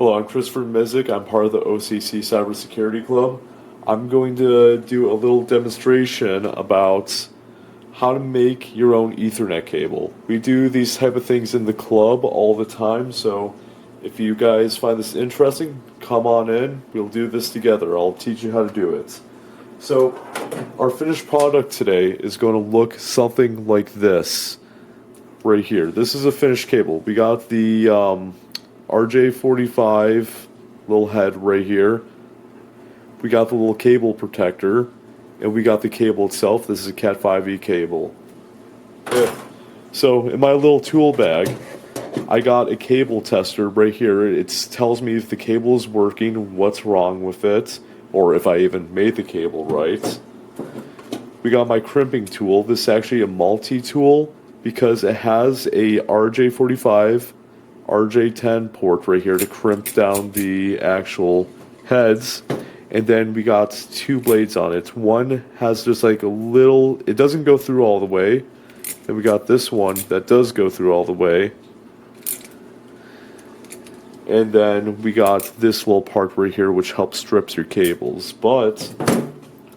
Hello, I'm Christopher Mizik. I'm part of the OCC Cybersecurity Club. I'm going to do a little demonstration about how to make your own Ethernet cable. We do these type of things in the club all the time, so if you guys find this interesting, come on in. We'll do this together. I'll teach you how to do it. So, our finished product today is going to look something like this right here. This is a finished cable. We got the RJ45 little head right here. We got the little cable protector, and we got the cable itself. This is a Cat 5e cable. Yeah. So in my little tool bag, I got a cable tester right here. It tells me if the cable is working, what's wrong with it, or if I even made the cable right. We got my crimping tool. This is actually a multi-tool because it has a RJ45 RJ10 port right here to crimp down the actual heads, and then we got two blades on it. One has just like a little, it doesn't go through all the way, and we got this one that does go through all the way, and then we got this little part right here which helps strips your cables. But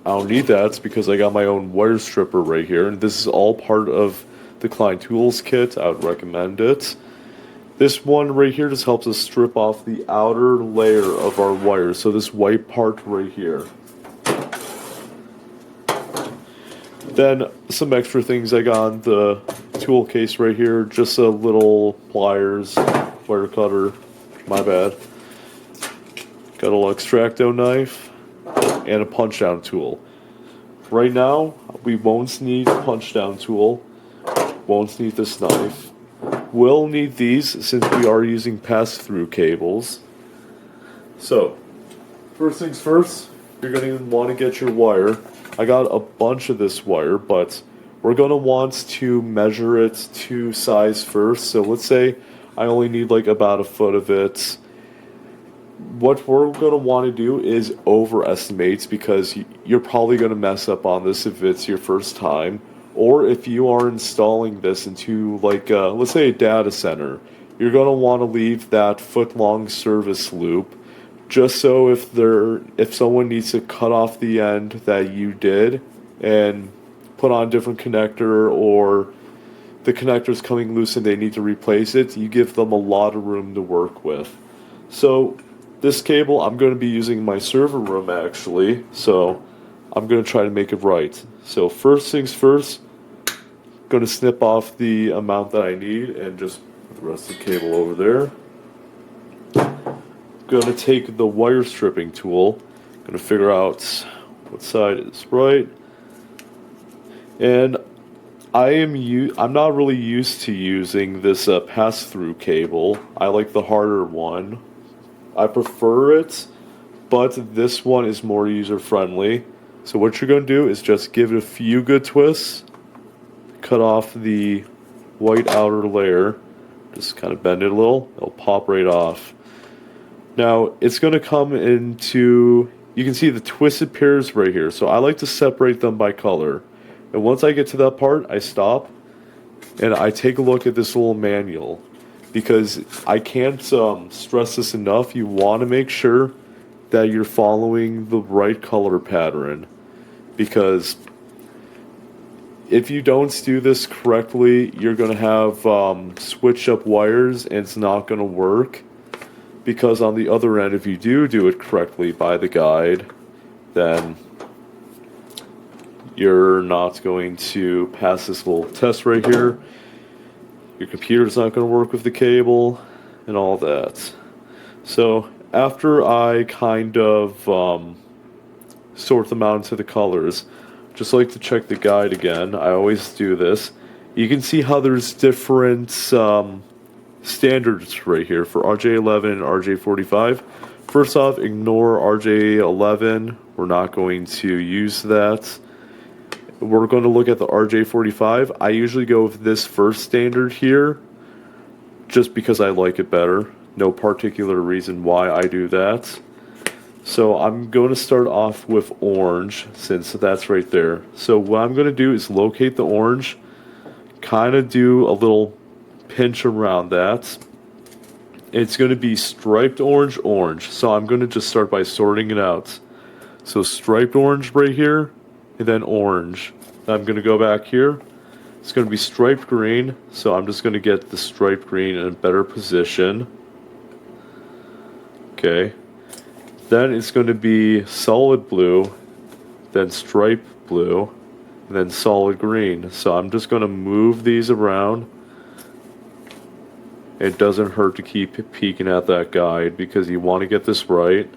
I don't need that because I got my own wire stripper right here, and this is all part of the Klein Tools kit. I would recommend it. This one right here just helps us strip off the outer layer of our wire, so this white part right here. Then some extra things I got on the tool case right here, just a little pliers, wire cutter, my bad. Got a little X-Tracto knife and a punch down tool. Right now, we won't need a punch down tool, won't need this knife. We'll need these since we are using pass-through cables. So, first things first, you're going to want to get your wire. I got a bunch of this wire, but we're going to want to measure it to size first. So let's say I only need like about a foot of it. What we're going to want to do is overestimate, because you're probably going to mess up on this if it's your first time. Or if you are installing this into, like, let's say a data center, you're going to want to leave that foot-long service loop, just so if someone needs to cut off the end that you did and put on a different connector, or the connector's coming loose and they need to replace it, you give them a lot of room to work with. So this cable, I'm going to be using in my server room actually, so I'm going to try to make it right. So first things first, going to snip off the amount that I need and just put the rest of the cable over there. Going to take the wire stripping tool, going to figure out what side is right. And I'm not really used to using this pass-through cable. I like the harder one. I prefer it, but this one is more user-friendly. So what you're going to do is just give it a few good twists, cut off the white outer layer, just kind of bend it a little, it'll pop right off. Now it's going to come into, you can see the twisted pairs right here, so I like to separate them by color. And once I get to that part, I stop and I take a look at this little manual, because I can't stress this enough. You want to make sure that you're following the right color pattern, because if you don't do this correctly, you're going to have switch up wires and it's not going to work. Because on the other end, if you do it correctly by the guide, then you're not going to pass this little test right here. Your computer's not going to work with the cable and all that. So after I kind of sort them out into the colors, just like to check the guide again. I always do this. You can see how there's different standards right here for RJ11 and RJ45. First off, ignore RJ11. We're not going to use that. We're going to look at the RJ45. I usually go with this first standard here, just because I like it better. No particular reason why I do that. So I'm going to start off with orange, since that's right there. So what I'm going to do is locate the orange, kind of do a little pinch around that, It's going to be striped orange, orange. So I'm going to just start by sorting it out. So striped orange right here, and then orange. I'm going to go back here. It's going to be striped green, so I'm just going to get the striped green in a better position. Okay. Then it's going to be solid blue, then striped blue, and then solid green. So I'm just going to move these around. It doesn't hurt to keep peeking at that guide because you want to get this right.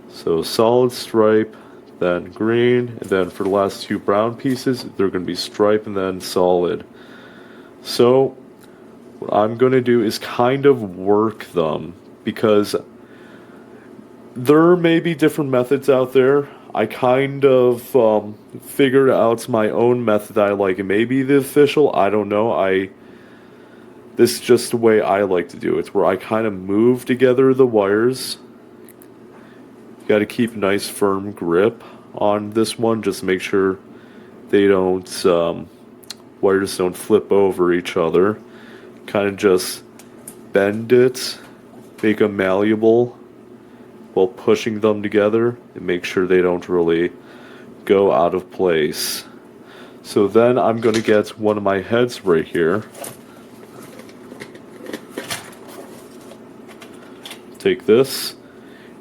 So solid stripe, then green, and then for the last two brown pieces, they're going to be stripe and then solid. So what I'm going to do is kind of work them because there may be different methods out there. I kind of figured out my own method that I like. It may be the official, I don't know. This is just the way I like to do it, where I kind of move together the wires. You got to keep a nice firm grip on this one, just make sure they don't wires don't flip over each other. Kind of just bend it, make them malleable while pushing them together, and make sure they don't really go out of place. So then I'm going to get one of my heads right here. Take this,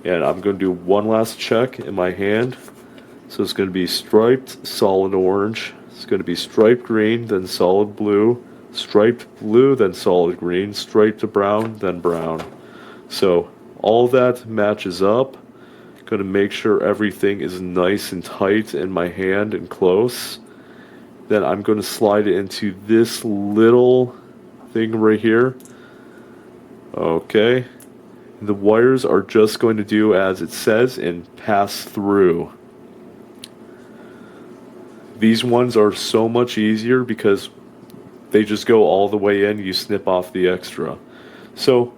and I'm going to do one last check in my hand. So it's going to be striped solid orange, it's going to be striped green, then solid blue, striped blue, then solid green, striped brown, then brown. So all that matches up. Going to make sure everything is nice and tight in my hand and close. Then I'm going to slide it into this little thing right here. Okay. The wires are just going to do as it says and pass through. These ones are so much easier because they just go all the way in, you snip off the extra. So,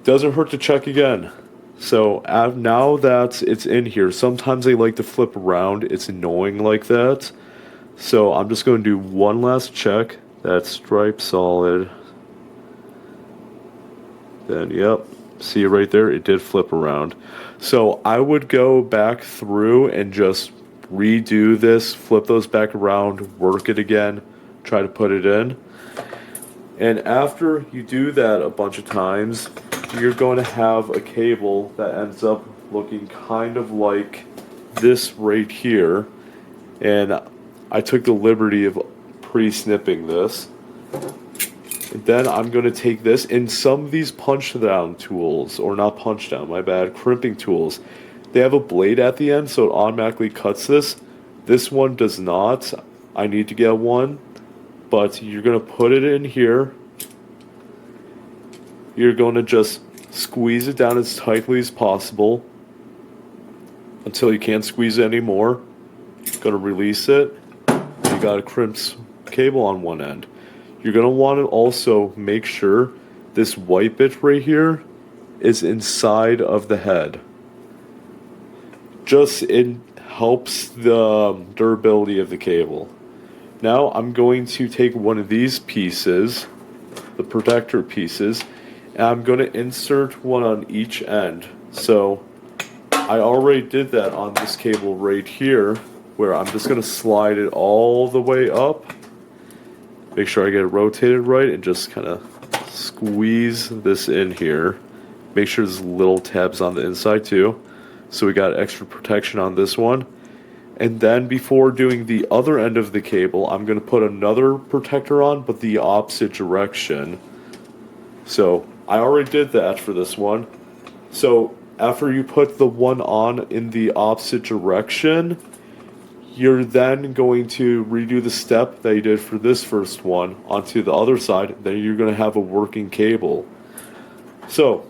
doesn't hurt to check again. So, now that it's in here, sometimes they like to flip around, it's annoying like that. So, I'm just going to do one last check. That's stripe solid. Then, yep. See it right there? It did flip around. So I would go back through and just redo this, flip those back around, work it again, try to put it in. And after you do that a bunch of times, you're going to have a cable that ends up looking kind of like this right here. And I took the liberty of pre-snipping this. Then I'm going to take this, and some of these punch down tools, or not punch down, my bad, crimping tools, they have a blade at the end, so it automatically cuts this. This one does not. I need to get one, but you're going to put it in here. You're going to just squeeze it down as tightly as possible until you can't squeeze it anymore. Going to release it. You got a crimped cable on one end. You're going to want to also make sure this white bit right here is inside of the head. Just it helps the durability of the cable. Now I'm going to take one of these pieces, the protector pieces, and I'm going to insert one on each end. So I already did that on this cable right here, where I'm just going to slide it all the way up. Make sure I get it rotated right and just kind of squeeze this in here. Make sure there's little tabs on the inside too. So we got extra protection on this one. And then before doing the other end of the cable, I'm going to put another protector on, but the opposite direction. So I already did that for this one. So after you put the one on in the opposite direction, you're then going to redo the step that you did for this first one onto the other side. Then you're going to have a working cable. So,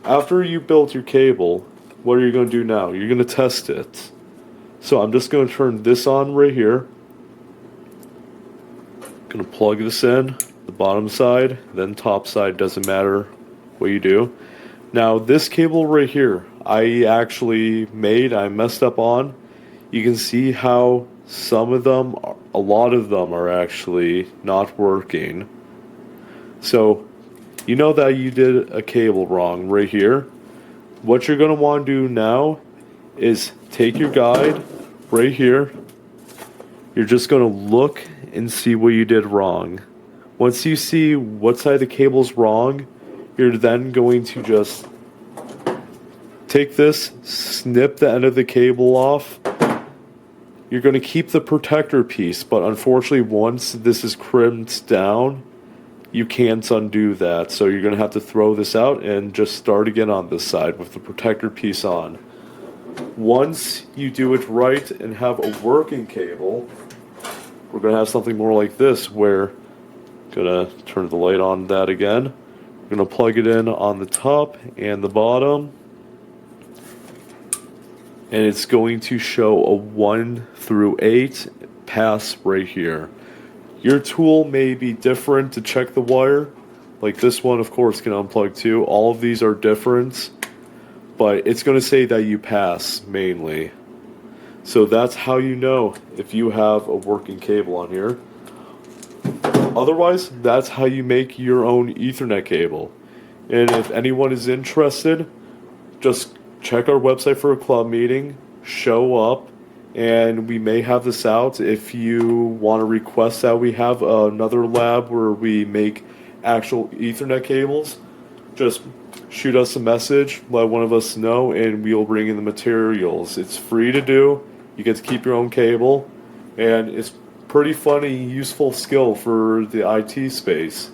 after you built your cable, what are you going to do now? You're going to test it. So I'm just going to turn this on right here. Going to plug this in, the bottom side, then top side, doesn't matter what you do. Now this cable right here, I messed up on. You can see how a lot of them are actually not working. So You know that you did a cable wrong right here. What you're going to want to do now is take your guide right here. You're just going to look and see what you did wrong. Once you see what side of the cable's wrong, you're then going to just take this, snip the end of the cable off. You're going to keep the protector piece, but unfortunately once this is crimped down, you can't undo that. So you're going to have to throw this out and just start again on this side with the protector piece on. Once you do it right and have a working cable, we're going to have something more like this where I'm going to turn the light on that again. We're going to plug it in on the top and the bottom. And it's going to show a 1 through 8 pass right here. Your tool may be different to check the wire. Like this one, of course, can unplug too. All of these are different. But it's going to say that you pass mainly. So that's how you know if you have a working cable on here. Otherwise, that's how you make your own Ethernet cable. And if anyone is interested, just check our website for a club meeting, show up, and we may have this out. If you want to request that we have another lab where we make actual Ethernet cables, just shoot us a message, let one of us know, and we'll bring in the materials. It's free to do. You get to keep your own cable, and it's pretty funny, useful skill for the IT space.